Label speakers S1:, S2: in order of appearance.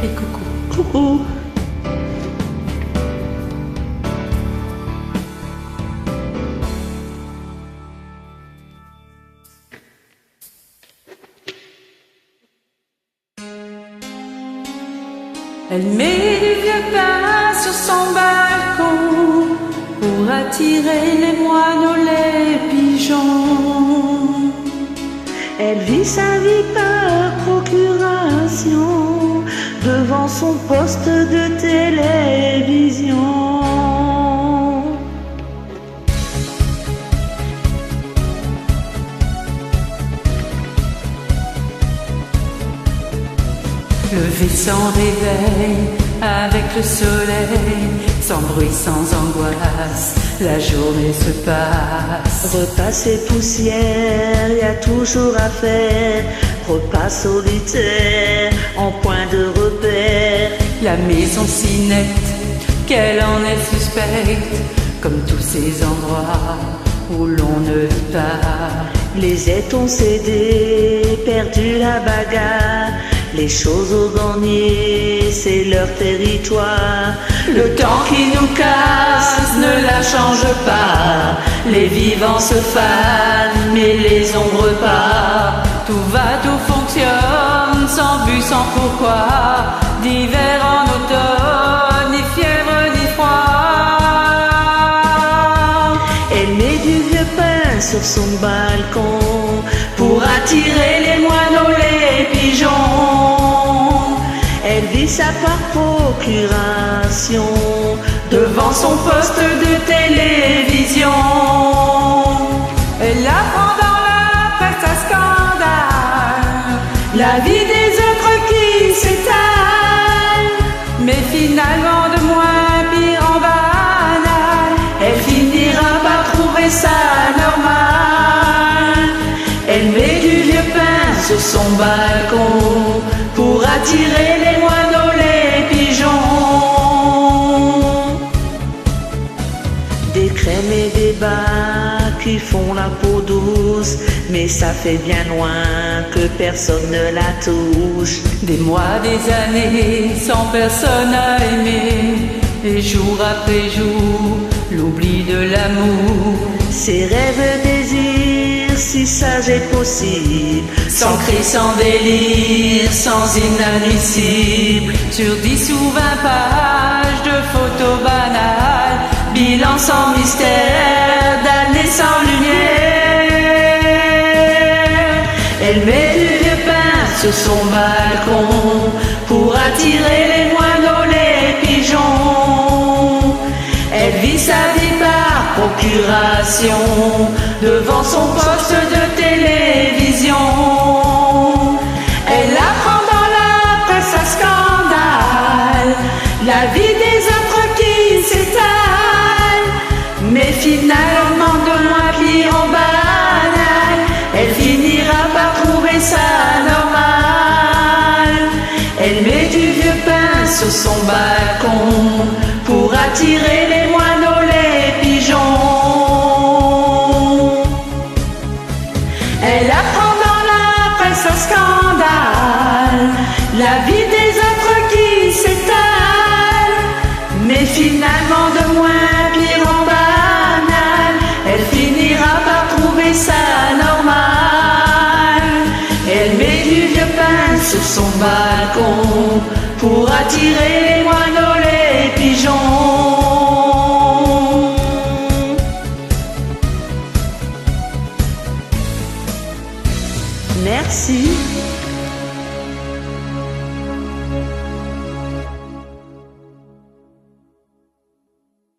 S1: et coucou.
S2: Coucou.
S1: Elle met du vieux pain sur son balcon pour attirer les moineaux, les pigeons.
S2: Elle vit sa vie par procuration devant son poste de télévision.
S1: Levé sans réveil, avec le soleil, sans bruit, sans angoisse, la journée se passe.
S2: Repas et poussière, y a toujours à faire. Repas solitaire, en point de repère.
S1: La maison si nette, qu'elle en est suspecte, comme tous ces endroits où l'on ne vit pas.
S2: Les étons cédés, perdu la bagarre. Les choses au grenier, c'est leur territoire.
S1: Le temps qui nous casse ne la change pas. Les vivants se fanent, mais les ombres pas. Tout va, tout fonctionne, sans but, sans pourquoi. D'hiver en automne, ni fièvre, ni froid.
S2: Elle met du vieux pain sur son balcon
S1: pour attirer les moineaux, les pigeons.
S2: Elle vit ça par procuration
S1: devant son poste de télévision. Elle apprend dans la presse à scandale la vie des autres qui s'étale, mais finalement de moins pire en banal. Elle finira par trouver ça normal. Elle met du vieux pain sur son balcon pour attirer les moineaux, les pigeons.
S2: Des crèmes et des bas qui font la peau douce, mais ça fait bien loin que personne ne la touche.
S1: Des mois, des années, sans personne à aimer, et jour après jour, l'oubli de l'amour.
S2: Ces rêves, désirs, si sage est possible,
S1: sans cri, sans délire, sans inadmissible, sur 10 ou 20 pages de photos banales, bilan sans mystère, d'années sans lumière. Elle met du vieux pain sur son balcon pour attirer les moineaux, les pigeons. Elle vit sa vie par procuration devant son poste de télévision. Elle apprend dans la presse à scandale la vie des autres qui s'étale, mais finalement de moins pire en banal. Elle finira par trouver ça normal. Elle met du vieux pain sur son balcon pour attirer les moineaux, les pigeons. Elle apprend dans la presse à scandale la vie des autres qui s'étale, mais finalement de moins pire en banal. Elle finira par trouver ça normal. Elle met du vieux pain sur son balcon pour attirer les moineaux, les pigeons.
S2: Merci.